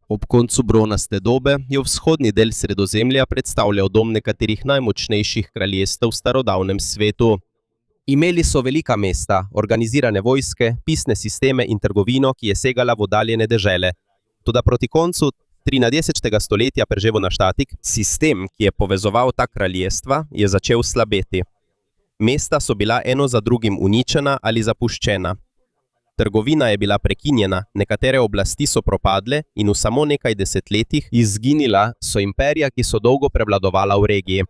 Ob koncu bronaste dobe je vzhodni del Sredozemlja predstavljal dom nekaterih najmočnejših kraljestev v starodavnem svetu. Imeli so velika mesta, organizirane vojske, pisne sisteme in trgovino, ki je segala v oddaljene dežele. Toda proti koncu 13. stoletja Perževo naštatik, sistem, ki je povezoval ta kraljestva, je začel slabeti. Mesta so bila eno za drugim uničena ali zapuščena. Trgovina je bila prekinjena, nekatere oblasti so propadle in v samo nekaj desetletjih izginila so imperija, ki so dolgo prevladovala v regiji.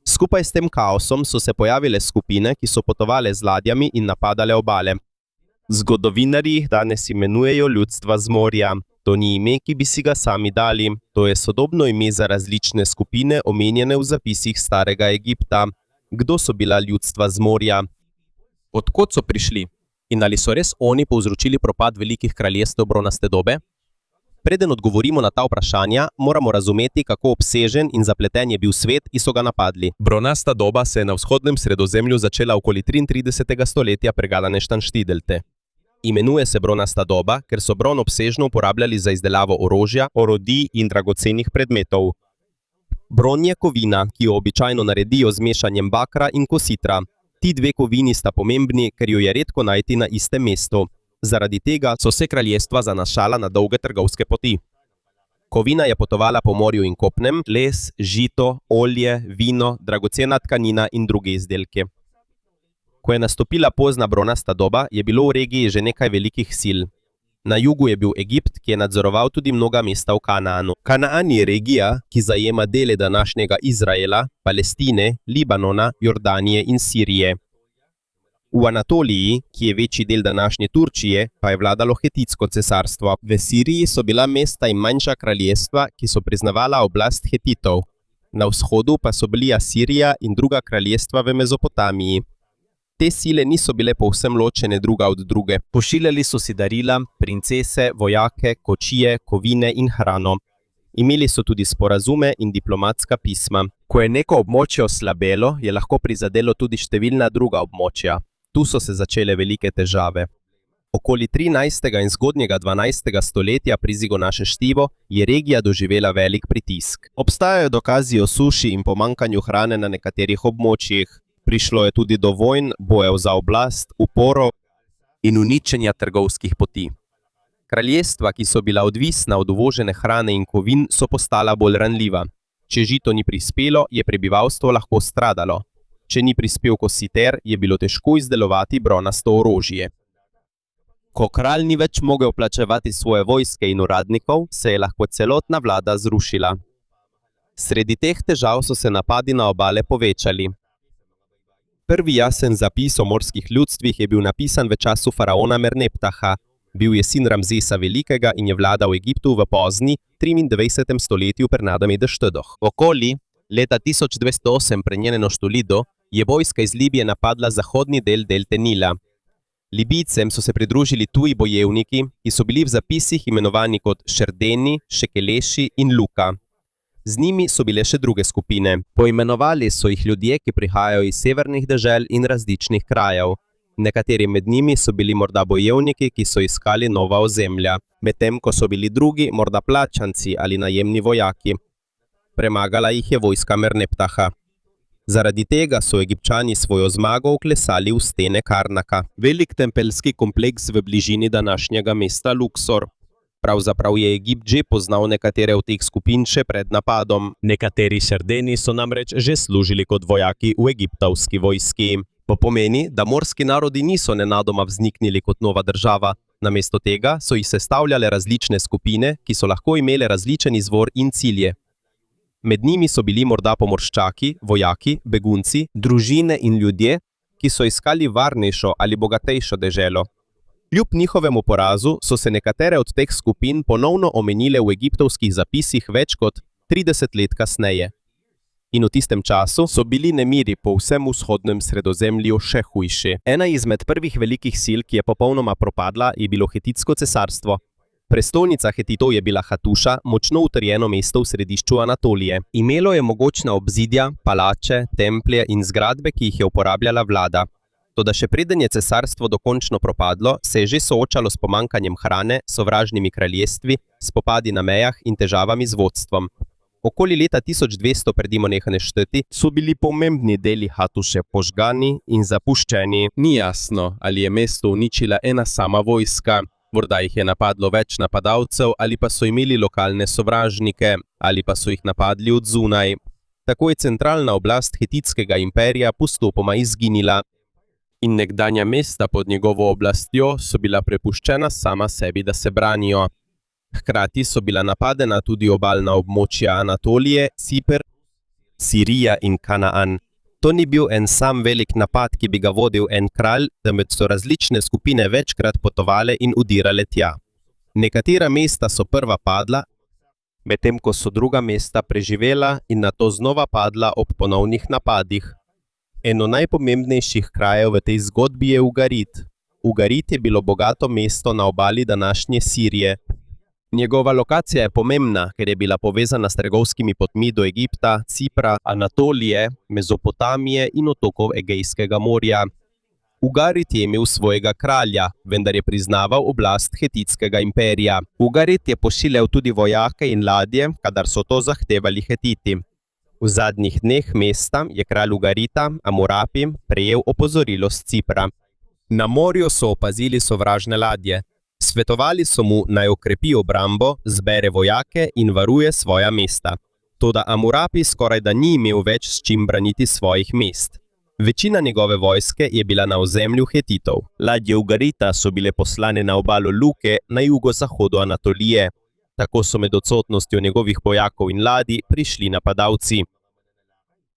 Skupaj s tem kaosom so se pojavile skupine, ki so potovale z ladjami in napadale obale. Zgodovinarji jih danes imenujejo ljudstva z morja. To ni ime, ki bi si ga sami dali, to je sodobno ime za različne skupine, omenjene v zapisih starega Egipta. Kdo so bila ljudstva z morja? Od kod so prišli? In ali so res oni povzročili propad velikih kraljestev bronaste dobe? Preden odgovorimo na ta vprašanja, moramo razumeti, kako obsežen in zapleten je bil svet, ki so ga napadli. Bronasta doba se je na vzhodnem Sredozemlju začela okoli 33. stoletja Pregalane-Štanštidelte. Imenuje se bronasta doba, ker so bron obsežno uporabljali za izdelavo orožja, orodij in dragocenih predmetov. Bron je kovina, ki jo običajno naredijo z mešanjem bakra in kositra. Ti dve kovini sta pomembni, ker jo je redko najti na istem mestu. Zaradi tega so se kraljestva zanašala na dolge trgovske poti. Kovina je potovala po morju in kopnem, les, žito, olje, vino, dragocena tkanina in druge izdelke. Ko je nastopila pozna bronasta doba, je bilo v regiji že nekaj velikih sil. Na jugu je bil Egipt, ki je nadzoroval tudi mnoga mesta v Kanaanu. Kanaan je regija, ki zajema dele današnjega Izraela, Palestine, Libanona, Jordanije in Sirije. V Anatoliji, ki je večji del današnje Turčije, pa je vladalo Hetitsko cesarstvo. V Siriji so bila mesta in manjša kraljestva, ki so priznavala oblast Hetitov. Na vzhodu pa so bili Asirija in druga kraljestva v Mezopotamiji. Te sile niso bile povsem ločene druga od druge. Pošiljali so si darila, princese, vojake, kočije, kovine in hrano. Imeli so tudi sporazume in diplomatska pisma. Ko je neko območje oslabelo, je lahko prizadelo tudi številna druga območja. Tu so se začele velike težave. Okoli 13. in zgodnjega 12. stoletja prizigo naše štivo je regija doživela velik pritisk. Obstajajo dokazi o suši in pomanjkanju hrane na nekaterih območjih. Prišlo je tudi do vojn, bojev za oblast, uporov in uničenja trgovskih poti. Kraljestva, ki so bila odvisna od uvožene hrane in kovin, so postala bolj ranljiva. Če žito ni prispelo, je prebivalstvo lahko stradalo. Če ni prispel kositer, je bilo težko izdelovati bronasto orožje. Ko kralj ni več mogel plačevati svoje vojske in uradnikov, se je lahko celotna vlada zrušila. Sredi teh težav so se napadi na obale povečali. Prvi jasen zapis o morskih ljudstvih je bil napisan v času faraona Merneptaha. Bil je sin Ramzesa Velikega in je vladal v Egiptu v pozni 23. stoletju pred nadami Deštedoh. Okoli leta 1208 pred njeno štolido je vojska iz Libije napadla zahodni del delte Nila. Libijcem so se pridružili tuji bojevniki, ki so bili v zapisih imenovani kot Šerdeni, Šekeleši in Luka. Z njimi so bile še druge skupine. Poimenovali so jih ljudje, ki prihajajo iz severnih dežel in različnih krajev. Nekateri med njimi so bili morda bojevniki, ki so iskali nova ozemlja, medtem ko so bili drugi morda plačanci ali najemni vojaki. Premagala jih je vojska Merneptaha. Zaradi tega so Egipčani svojo zmago vklesali v stene Karnaka, velik tempeljski kompleks v bližini današnjega mesta Luksor. Pravzaprav je Egipt že poznal nekatere od teh skupin še pred napadom. Nekateri Šerdeni so namreč že služili kot vojaki v egiptovski vojski. To pomeni, da morski narodi niso nenadoma vzniknili kot nova država. Namesto tega so jih sestavljale različne skupine, ki so lahko imele različen izvor in cilje. Med njimi so bili morda pomorščaki, vojaki, begunci, družine in ljudje, ki so iskali varnejšo ali bogatejšo deželo. Kljub njihovemu porazu so se nekatere od teh skupin ponovno omenile v egiptovskih zapisih več kot 30 let kasneje. In v tistem času so bili nemiri po vsem vzhodnem Sredozemlju še hujši. Ena izmed prvih velikih sil, ki je popolnoma propadla, je bilo Hetitsko cesarstvo. Prestolnica Hetitov je bila Hatuša, močno utrjeno mesto v središču Anatolije. Imelo je mogočna obzidja, palače, templje in zgradbe, ki jih je uporabljala vlada. Toda še preden je cesarstvo dokončno propadlo, se je že soočalo s pomanjkanjem hrane, sovražnimi kraljestvi, spopadi na mejah in težavami z vodstvom. Okoli leta 1200 predimo nehane šteti so bili pomembni deli Hatuše požgani in zapuščeni. Ni jasno, ali je mesto uničila ena sama vojska, morda jih je napadlo več napadalcev ali pa so imeli lokalne sovražnike ali pa so jih napadli od zunaj. Tako je centralna oblast Hititskega imperija postopoma izginila in nekdanja mesta pod njegovo oblastjo so bila prepuščena sama sebi, da se branijo. Hkrati so bila napadena tudi obalna območja Anatolije, Ciper, Sirija in Kanaan. To ni bil en sam velik napad, ki bi ga vodil en kralj, temveč so različne skupine večkrat potovale in udirale tja. Nekatera mesta so prva padla, medtem ko so druga mesta preživela in nato znova padla ob ponovnih napadih. Eno najpomembnejših krajev v tej zgodbi je Ugarit. Ugarit je bilo bogato mesto na obali današnje Sirije. Njegova lokacija je pomembna, ker je bila povezana s trgovskimi potmi do Egipta, Cipra, Anatolije, Mezopotamije in otokov Egejskega morja. Ugarit je imel svojega kralja, vendar je priznaval oblast Hititskega imperija. Ugarit je pošiljal tudi vojake in ladje, kadar so to zahtevali Hititi. V zadnjih dneh mesta je kralj Ugarita, Amurapi, prejel opozorilo s Cipra. Na morju so opazili sovražne ladje. Svetovali so mu, naj okrepi obrambo, zbere vojake in varuje svoja mesta. Toda Amurapi skorajda ni imel več s čim braniti svojih mest. Večina njegove vojske je bila na ozemlju Hititov. Ladje Ugarita so bile poslane na obalo Luke na jugozahodu Anatolije. Tako so med odsotnostjo njegovih vojakov in ladij prišli napadalci.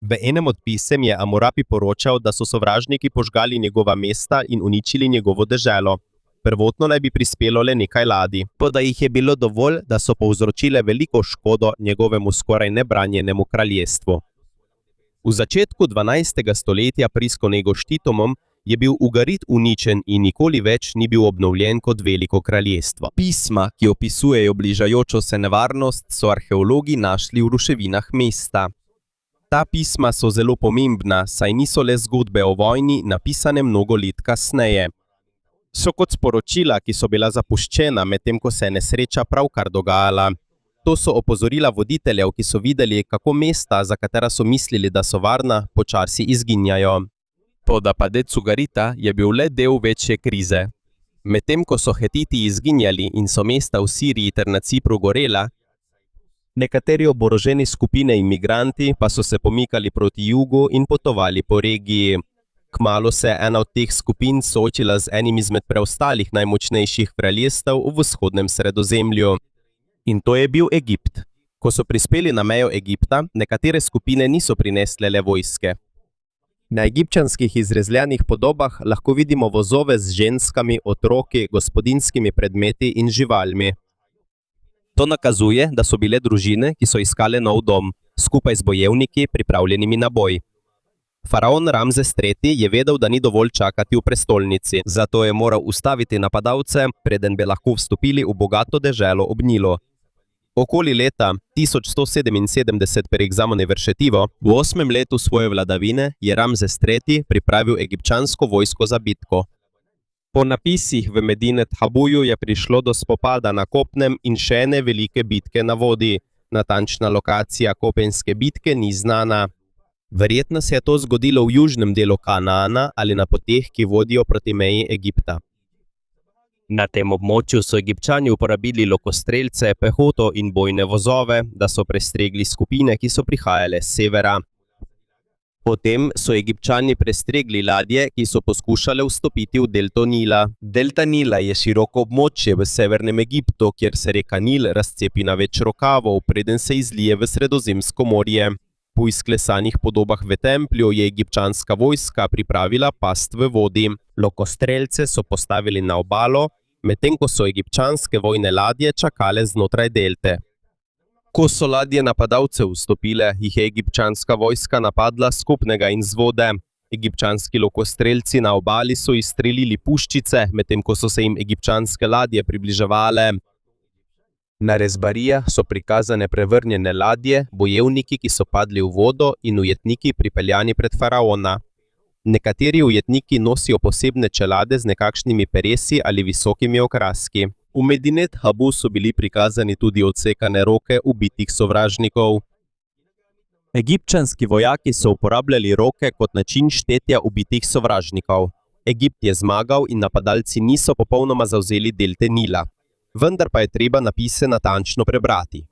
V enem od pisem je Amurapi poročal, da so sovražniki požgali njegova mesta in uničili njegovo deželo. Prvotno naj bi prispelo le nekaj ladij, toda jih je bilo dovolj, da so povzročile veliko škodo njegovemu skoraj nebranjenemu kraljestvu. V začetku 12. stoletja prisko Negoštitomom je bil Ugarit uničen in nikoli več ni bil obnovljen kot veliko kraljestvo. Pisma, ki opisujejo bližajočo se nevarnost, so arheologi našli v ruševinah mesta. Ta pisma so zelo pomembna, saj niso le zgodbe o vojni, napisane mnogo let kasneje. So kot sporočila, ki so bila zapuščena, medtem ko se je nesreča pravkar dogajala. To so opozorila voditeljev, ki so videli, kako mesta, za katera so mislili, da so varna, počasi izginjajo. Toda padec Ugarita je bil le del večje krize. Medtem ko so Hititi izginjali in so mesta v Siriji ter na Cipru gorela, nekateri oboroženi skupine imigranti pa so se pomikali proti jugu in potovali po regiji. Kmalu se je ena od teh skupin soočila z enim izmed preostalih najmočnejših kraljestev v vzhodnem Sredozemlju. In to je bil Egipt. Ko so prispeli na mejo Egipta, nekatere skupine niso prinesle le vojske. Na egipčanskih izrezljanih podobah lahko vidimo vozove z ženskami, otroki, gospodinjskimi predmeti in živalmi. To nakazuje, da so bile družine, ki so iskale nov dom, skupaj z bojevniki, pripravljenimi na boj. Faraon Ramzes III je vedel, da ni dovolj čakati v prestolnici, zato je moral ustaviti napadalce, preden bi lahko vstopili v bogato deželo ob Nilu. Okoli leta 1177 per examine veršetivo, v 8. letu svoje vladavine, je Ramzes III pripravil egipčansko vojsko za bitko. Po napisih v Medinet Habuju je prišlo do spopada na kopnem in še ene velike bitke na vodi. Natančna lokacija kopenske bitke ni znana. Verjetno se je to zgodilo v južnem delu Kanaana ali na poteh, ki vodijo proti meji Egipta. Na tem območju so Egipčani uporabili lokostrelce, pehoto in bojne vozove, da so prestregli skupine, ki so prihajale s severa. Potem so Egipčani prestregli ladje, ki so poskušale vstopiti v delto Nila. Delta Nila je široko območje v severnem Egiptu, kjer se reka Nil razcepi na več rokavov, preden se izlije v Sredozemsko morje. Po izklesanih podobah v templju je egipčanska vojska pripravila past v vodi. Lokostrelce so postavili na obalo, medtem ko so egipčanske vojne ladje čakale znotraj delte. Ko so ladje napadalcev vstopile, jih je egipčanska vojska napadla skupnega in z vode. Egipčanski lokostrelci na obali so izstrelili puščice, medtem ko so se jim egipčanske ladje približevale. Na rezbarijah so prikazane prevrnjene ladje, bojevniki, ki so padli v vodo in ujetniki pripeljani pred faraona. Nekateri ujetniki nosijo posebne čelade z nekakšnimi peresi ali visokimi okraski. V Medinet Habu so bili prikazani tudi odsekane roke ubitih sovražnikov. Egipčanski vojaki so uporabljali roke kot način štetja ubitih sovražnikov. Egipt je zmagal in napadalci niso popolnoma zavzeli delte Nila. Vendar pa je treba napise natančno prebrati.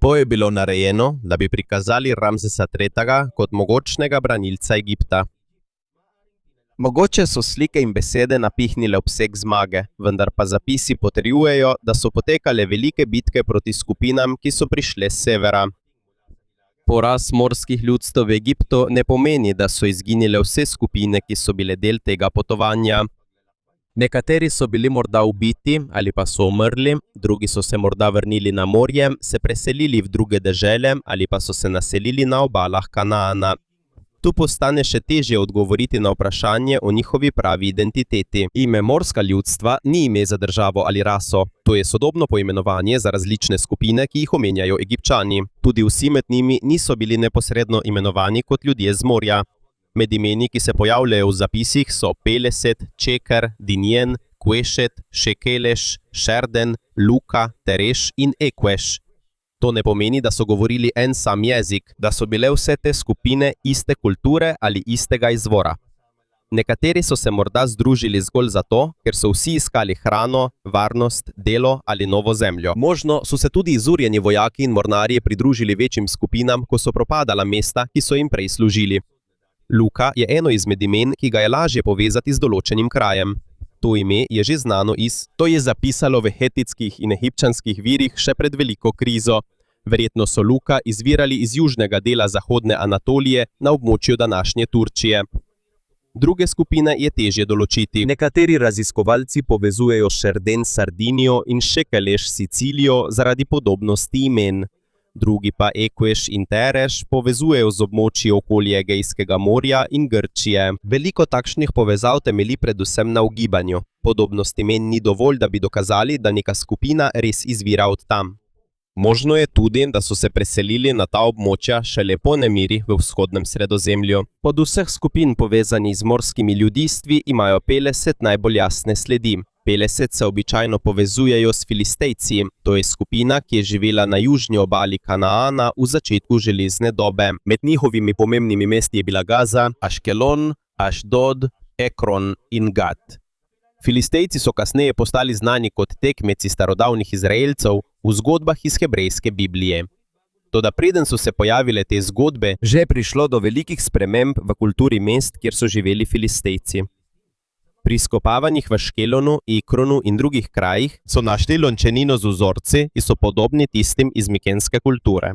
To je bilo narejeno, da bi prikazali Ramsesa III. Kot mogočnega branilca Egipta. Mogoče so slike in besede napihnile obseg zmage, vendar pa zapisi potrjujejo, da so potekale velike bitke proti skupinam, ki so prišle s severa. Poraz morskih ljudstev v Egiptu ne pomeni, da so izginile vse skupine, ki so bile del tega potovanja. Nekateri so bili morda ubiti ali pa so umrli, drugi so se morda vrnili na morje, se preselili v druge dežele ali pa so se naselili na obalah Kanaana. Tu postane še težje odgovoriti na vprašanje o njihovi pravi identiteti. Ime morska ljudstva ni ime za državo ali raso. To je sodobno poimenovanje za različne skupine, ki jih omenjajo Egipčani. Tudi vsi med njimi niso bili neposredno imenovani kot ljudje z morja. Med imeni, ki se pojavljajo v zapisih, so Peleset, Čeker, Dinjen, Kvešet, Šekeleš, Šerden, Luka, Tereš in Ekveš. To ne pomeni, da so govorili en sam jezik, da so bile vse te skupine iste kulture ali istega izvora. Nekateri so se morda združili zgolj zato, ker so vsi iskali hrano, varnost, delo ali novo zemljo. Možno so se tudi izurjeni vojaki in mornarji pridružili večjim skupinam, ko so propadala mesta, ki so jim prej služili. Luka je eno izmed imen, ki ga je lažje povezati z določenim krajem. To ime je že znano to je zapisalo v hetitskih in egipčanskih virih še pred veliko krizo. Verjetno so Luka izvirali iz južnega dela zahodne Anatolije na območju današnje Turčije. Druge skupine je težje določiti. Nekateri raziskovalci povezujejo Šerden s Sardinijo in Šekeleš s Sicilijo zaradi podobnosti imen. Drugi pa Ekveš in Tereš povezujejo z območji okoli Egejskega morja in Grčije. Veliko takšnih povezav temelji predvsem na ugibanju. Podobnost imen ni dovolj, da bi dokazali, da neka skupina res izvira od tam. Možno je tudi, da so se preselili na ta območja šele po nemirih v vzhodnem Sredozemlju. Od vseh skupin povezanih z morskimi ljudstvi imajo Peleset najbolj jasne sledi. Peleset se običajno povezujejo s Filistejci, to je skupina, ki je živela na južni obali Kanaana v začetku železne dobe. Med njihovimi pomembnimi mesti je bila Gaza, Aškelon, Ašdod, Ekron in Gat. Filistejci so kasneje postali znani kot tekmeci starodavnih Izraelcev v zgodbah iz hebrejske Biblije. Toda preden so se pojavile te zgodbe, že je prišlo do velikih sprememb v kulturi mest, kjer so živeli Filistejci. Pri izkopavanjih v Škelonu, Ekronu in drugih krajih so našli lončenino z vzorci, ki so podobni tistim iz mikenske kulture.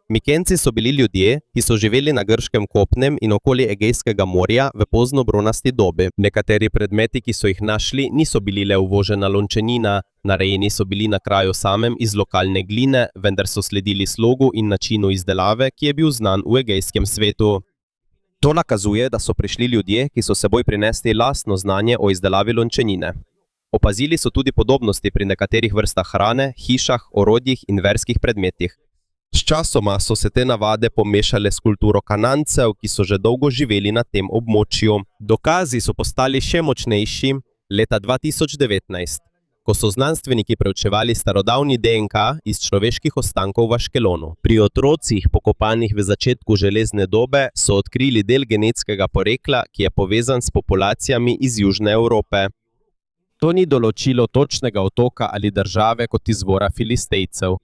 Mikenci so bili ljudje, ki so živeli na grškem kopnem in okoli Egejskega morja v poznobronasti dobi. Nekateri predmeti, ki so jih našli, niso bili le uvožena lončenina, narejeni so bili na kraju samem iz lokalne gline, vendar so sledili slogu in načinu izdelave, ki je bil znan v egejskem svetu. To nakazuje, da so prišli ljudje, ki so seboj prinesli lastno znanje o izdelavi lončenine. Opazili so tudi podobnosti pri nekaterih vrstah hrane, hišah, orodjih in verskih predmetih. Sčasoma so se te navade pomešale s kulturo Kanancev, ki so že dolgo živeli na tem območju. Dokazi so postali še močnejši leta 2019, ko so znanstveniki preučevali starodavni DNK iz človeških ostankov v Aškelonu. Pri otrocih, pokopanih v začetku železne dobe, so odkrili del genetskega porekla, ki je povezan s populacijami iz Južne Evrope. To ni določilo točnega otoka ali države kot izvora Filistejcev.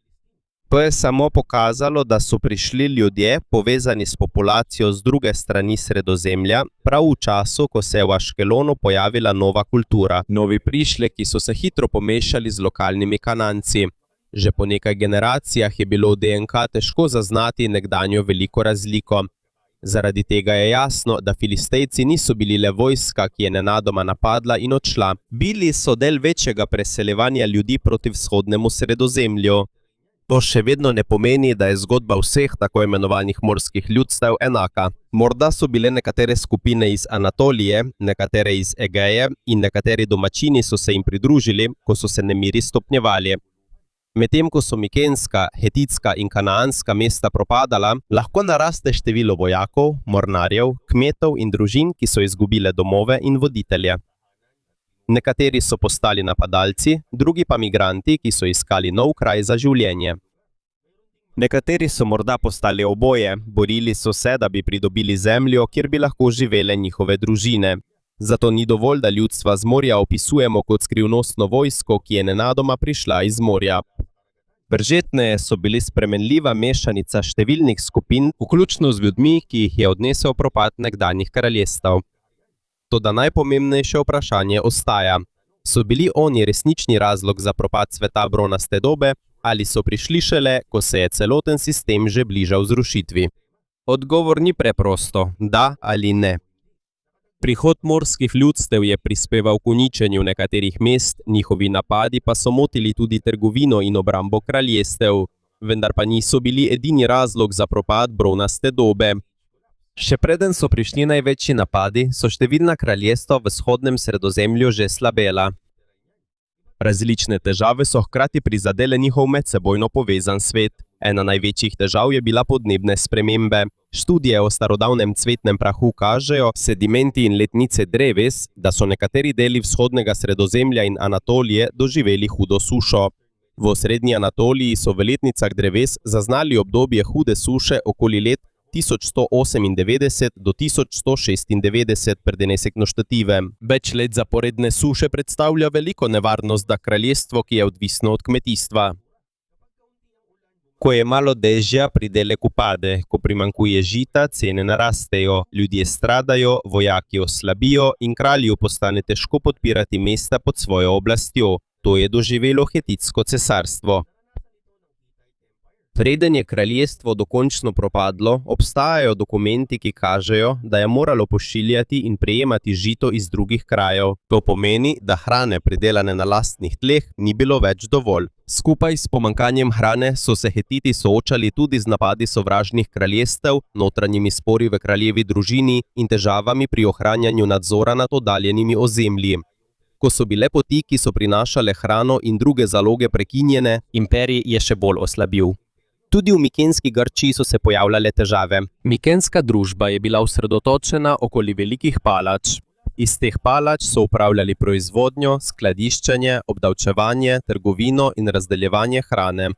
To je samo pokazalo, da so prišli ljudje, povezani s populacijo z druge strani Sredozemlja, prav v času, ko se je v Aškelonu pojavila nova kultura. Novi prišleki so se hitro pomešali z lokalnimi Kananci. Že po nekaj generacijah je bilo v DNK težko zaznati nekdanjo veliko razliko. Zaradi tega je jasno, da Filistejci niso bili le vojska, ki je nenadoma napadla in odšla. Bili so del večjega preseljevanja ljudi proti vzhodnemu Sredozemlju. To še vedno ne pomeni, da je zgodba vseh tako imenovanih morskih ljudstev enaka. Morda so bile nekatere skupine iz Anatolije, nekatere iz Egeje in nekateri domačini so se jim pridružili, ko so se nemiri stopnjevali. Medtem ko so mikenska, hetitska in kanaanska mesta propadala, lahko naraste število vojakov, mornarjev, kmetov in družin, ki so izgubile domove in voditelje. Nekateri so postali napadalci, drugi pa migranti, ki so iskali nov kraj za življenje. Nekateri so morda postali oboje, borili so se, da bi pridobili zemljo, kjer bi lahko živele njihove družine. Zato ni dovolj, da ljudstva z morja opisujemo kot skrivnostno vojsko, ki je nenadoma prišla iz morja. Verjetneje so bili spremenljiva mešanica številnih skupin, vključno z ljudmi, ki jih je odnesel propad nekdanjih kraljestev. Toda najpomembnejše vprašanje ostaja: so bili oni resnični razlog za propad sveta bronaste dobe, ali so prišli šele, ko se je celoten sistem že bližal zrušitvi? Odgovor ni preprosto, da ali ne. Prihod morskih ljudstev je prispeval k uničenju nekaterih mest, njihovi napadi pa so motili tudi trgovino in obrambo kraljestev, vendar pa niso bili edini razlog za propad bronaste dobe. Še preden so prišli največji napadi, so številna kraljestva v vzhodnem Sredozemlju že slabela. Različne težave so hkrati prizadele njihov medsebojno povezan svet. Ena največjih težav je bila podnebne spremembe. Študije o starodavnem cvetnem prahu kažejo, sedimenti in letnice dreves, da so nekateri deli vzhodnega Sredozemlja in Anatolije doživeli hudo sušo. V osrednji Anatoliji so v letnicah dreves zaznali obdobje hude suše okoli let 1198 do 1196 predenesekno štative. Več let zaporedne suše predstavlja veliko nevarnost za kraljestvo, ki je odvisno od kmetijstva. Ko je malo dežja, pridelek upade, ko primanjkuje žita, cene narastejo, ljudje stradajo, vojaki oslabijo in kralju postane težko podpirati mesta pod svojo oblastjo. To je doživelo Hetitsko cesarstvo. Preden je kraljestvo dokončno propadlo, obstajajo dokumenti, ki kažejo, da je moralo pošiljati in prejemati žito iz drugih krajev. To pomeni, da hrane, pridelane na lastnih tleh, ni bilo več dovolj. Skupaj s pomanjkanjem hrane so se Hetiti soočali tudi z napadi sovražnih kraljestev, notranjimi spori v kraljevi družini in težavami pri ohranjanju nadzora nad oddaljenimi ozemlji. Ko so bile poti, ki so prinašale hrano in druge zaloge prekinjene, imperij je še bolj oslabil. Tudi v mikenski Grčiji so se pojavljale težave. Mikenska družba je bila osredotočena okoli velikih palač. Iz teh palač so upravljali proizvodnjo, skladiščenje, obdavčevanje, trgovino in razdeljevanje hrane.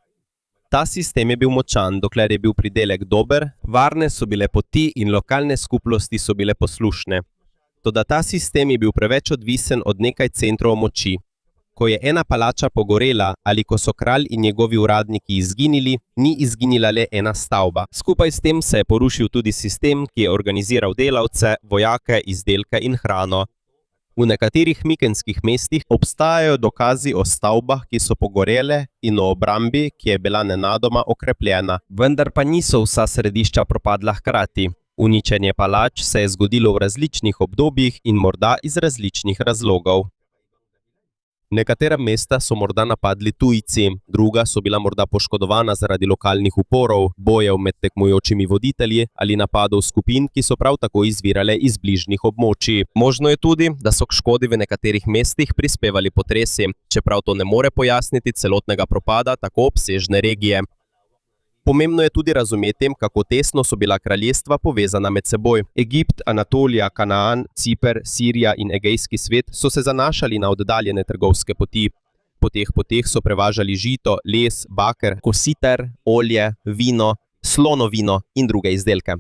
Ta sistem je bil močan, dokler je bil pridelek dober, varne so bile poti in lokalne skupnosti so bile poslušne. Toda ta sistem je bil preveč odvisen od nekaj centrov moči. Ko je ena palača pogorela ali ko so kralj in njegovi uradniki izginili, ni izginila le ena stavba. Skupaj s tem se je porušil tudi sistem, ki je organiziral delavce, vojake, izdelke in hrano. V nekaterih mikenskih mestih obstajajo dokazi o stavbah, ki so pogorele, in o obrambi, ki je bila nenadoma okrepljena. Vendar pa niso vsa središča propadla hkrati. Uničenje palač se je zgodilo v različnih obdobjih in morda iz različnih razlogov. Nekatera mesta so morda napadli tujci, druga so bila morda poškodovana zaradi lokalnih uporov, bojev med tekmujočimi voditelji ali napadov skupin, ki so prav tako izvirale iz bližnjih območij. Možno je tudi, da so k škodi v nekaterih mestih prispevali potresi, čeprav to ne more pojasniti celotnega propada tako obsežne regije. Pomembno je tudi razumeti, kako tesno so bila kraljestva povezana med seboj. Egipt, Anatolija, Kanaan, Ciper, Sirija in Egejski svet so se zanašali na oddaljene trgovske poti. Po teh poteh so prevažali žito, les, baker, kositer, olje, vino, slonovino in druge izdelke.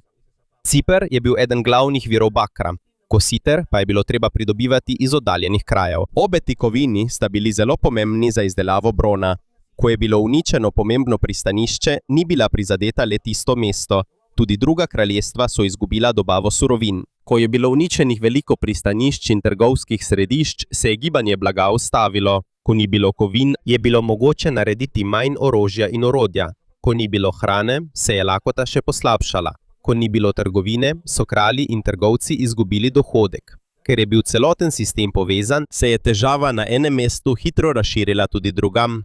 Ciper je bil eden glavnih virov bakra. Kositer pa je bilo treba pridobivati iz oddaljenih krajev. Obe tikovini sta bili zelo pomembni za izdelavo brona. Ko je bilo uničeno pomembno pristanišče, ni bila prizadeta le tisto mesto. Tudi druga kraljestva so izgubila dobavo surovin. Ko je bilo uničenih veliko pristanišč in trgovskih središč, se je gibanje blaga ustavilo. Ko ni bilo kovin, je bilo mogoče narediti manj orožja in orodja. Ko ni bilo hrane, se je lakota še poslabšala. Ko ni bilo trgovine, so kralji in trgovci izgubili dohodek. Ker je bil celoten sistem povezan, se je težava na enem mestu hitro razširila tudi drugam.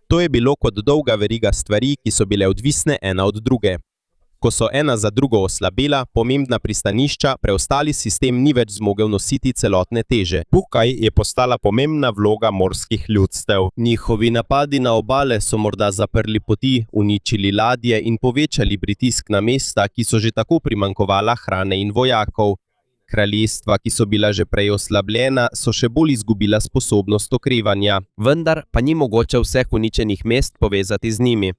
To je bilo kot dolga veriga stvari, ki so bile odvisne ena od druge. Ko so ena za drugo oslabela pomembna pristanišča, preostali sistem ni več zmogel nositi celotne teže. Tukaj je postala pomembna vloga morskih ljudstev. Njihovi napadi na obale so morda zaprli poti, uničili ladje in povečali pritisk na mesta, ki so že tako primanjkovala hrane in vojakov. Kraljestva, ki so bila že prej oslabljena, so še bolj izgubila sposobnost okrevanja. Vendar pa ni mogoče vseh uničenih mest povezati z njimi.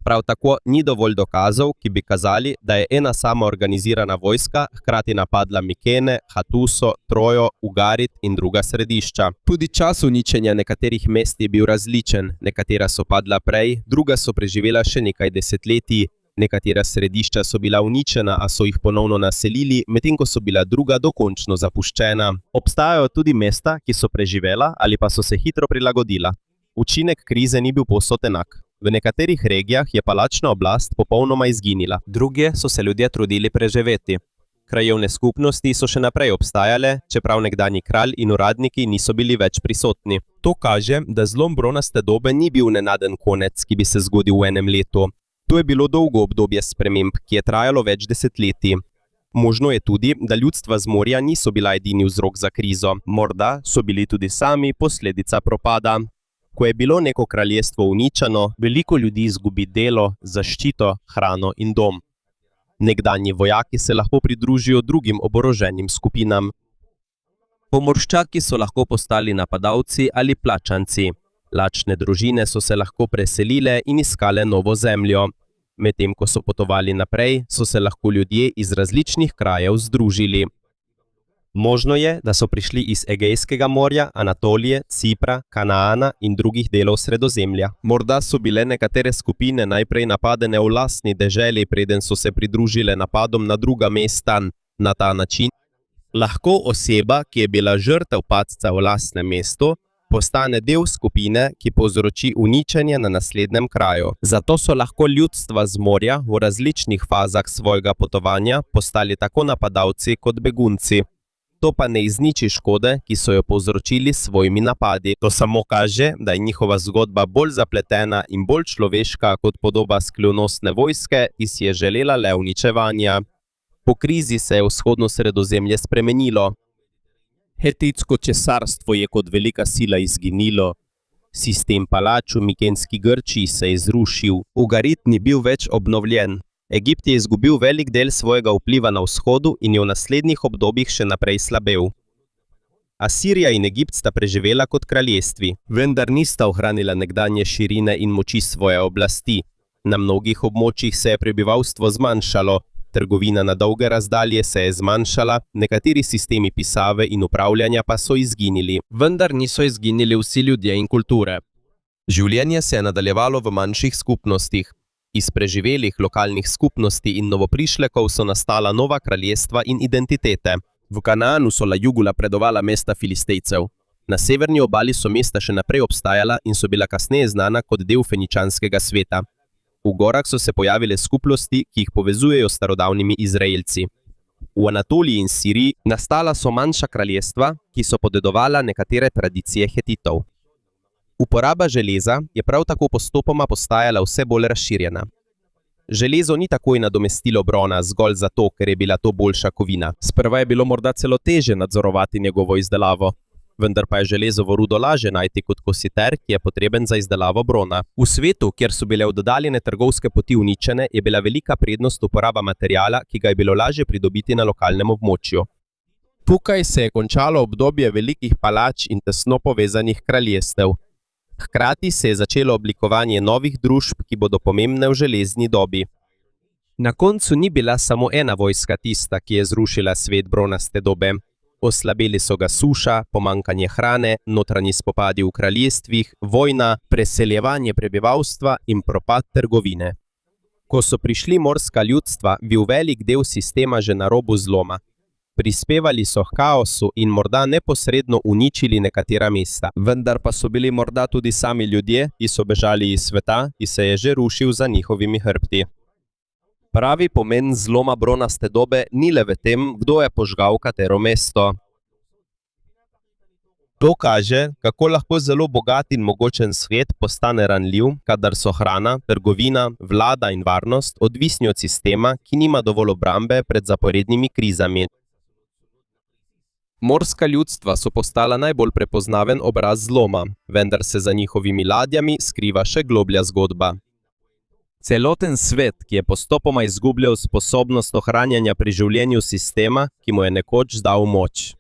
Prav tako ni dovolj dokazov, ki bi kazali, da je ena sama organizirana vojska hkrati napadla Mikene, Hatuso, Trojo, Ugarit in druga središča. Tudi čas uničenja nekaterih mest je bil različen, nekatera so padla prej, druga so preživela še nekaj desetletij, nekatera središča so bila uničena, a so jih ponovno naselili, medtem ko so bila druga dokončno zapuščena. Obstajajo tudi mesta, ki so preživela ali pa so se hitro prilagodila. Učinek krize ni bil povsod enak. V nekaterih regijah je palačna oblast popolnoma izginila. Druge so se ljudje trudili preživeti. Krajevne skupnosti so še naprej obstajale, čeprav nekdanji kralj in uradniki niso bili več prisotni. To kaže, da zlom bronaste dobe ni bil nenaden konec, ki bi se zgodil v enem letu. To je bilo dolgo obdobje sprememb, ki je trajalo več desetletij. Možno je tudi, da ljudstva z morja niso bila edini vzrok za krizo. Morda so bili tudi sami posledica propada. Ko je bilo neko kraljestvo uničeno, veliko ljudi izgubi delo, zaščito, hrano in dom. Nekdanji vojaki se lahko pridružijo drugim oboroženim skupinam. Pomorščaki so lahko postali napadalci ali plačanci. Lačne družine so se lahko preselile in iskale novo zemljo. Medtem ko so potovali naprej, so se lahko ljudje iz različnih krajev združili. Možno je, da so prišli iz Egejskega morja, Anatolije, Cipra, Kanaana in drugih delov Sredozemlja. Morda so bile nekatere skupine najprej napadene v lastni deželi, preden so se pridružile napadom na druga mesta. Na ta način lahko oseba, ki je bila žrtev padca v lastnem mestu, postane del skupine, ki povzroči uničenje na naslednjem kraju. Zato so lahko ljudstva z morja v različnih fazah svojega potovanja postali tako napadalci kot begunci. To pa ne izniči škode, ki so jo povzročili s svojimi napadi. To samo kaže, da je njihova zgodba bolj zapletena in bolj človeška kot podoba skrivnostne vojske, ki si je želela le uničevanja. Po krizi se je vzhodno Sredozemlje spremenilo. Hetitsko cesarstvo je kot velika sila izginilo. Sistem palač v Mikenski Grčiji se je zrušil. Ugarit ni bil več obnovljen. Egipt je izgubil velik del svojega vpliva na vzhodu in je v naslednjih obdobjih še naprej slabel. Asirija in Egipt sta preživela kot kraljestvi, vendar nista ohranila nekdanje širine in moči svoje oblasti. Na mnogih območjih se je prebivalstvo zmanjšalo, trgovina na dolge razdalje se je zmanjšala, nekateri sistemi pisave in upravljanja pa so izginili. Vendar niso izginili vsi ljudje in kulture. Življenje se je nadaljevalo v manjših skupnostih. Iz preživelih lokalnih skupnosti in novoprišlekov so nastala nova kraljestva in identitete. V Kanaanu so na jugu napredovala mesta Filistejcev. Na severni obali so mesta še naprej obstajala in so bila kasneje znana kot del feničanskega sveta. V gorah so se pojavile skupnosti, ki jih povezujejo s starodavnimi Izraelci. V Anatoliji in Siriji nastala so manjša kraljestva, ki so podedovala nekatere tradicije Hetitov. Uporaba železa je prav tako postopoma postajala vse bolj razširjena. Železo ni takoj nadomestilo brona zgolj zato, ker je bila to boljša kovina. Sprva je bilo morda celo težje nadzorovati njegovo izdelavo, vendar pa je železovo rudo lažje najti kot kositer, ki je potreben za izdelavo brona. V svetu, kjer so bile oddaljene trgovske poti uničene, je bila velika prednost uporaba materiala, ki ga je bilo lažje pridobiti na lokalnem območju. Tukaj se je končalo obdobje velikih palač in tesno povezanih kraljestev. Hkrati se je začelo oblikovanje novih družb, ki bodo pomembne v železni dobi. Na koncu ni bila samo ena vojska tista, ki je zrušila svet bronaste dobe. Oslabeli so ga suša, pomanjkanje hrane, notranji spopadi v kraljestvih, vojna, preseljevanje prebivalstva in propad trgovine. Ko so prišli morska ljudstva, bil velik del sistema že na robu zloma. Prispevali so k kaosu in morda neposredno uničili nekatera mesta. Vendar pa so bili morda tudi sami ljudje, ki so bežali iz sveta, ki se je že rušil za njihovimi hrbti. Pravi pomen zloma bronaste dobe ni le v tem, kdo je požgal katero mesto. To kaže, kako lahko zelo bogat in mogočen svet postane ranljiv, kadar so hrana, trgovina, vlada in varnost odvisni od sistema, ki nima dovolj obrambe pred zaporednimi krizami. Morska ljudstva so postala najbolj prepoznaven obraz zloma, vendar se za njihovimi ladjami skriva še globlja zgodba. Celoten svet, ki je postopoma izgubljal sposobnost ohranjanja pri življenju sistema, ki mu je nekoč dal moč.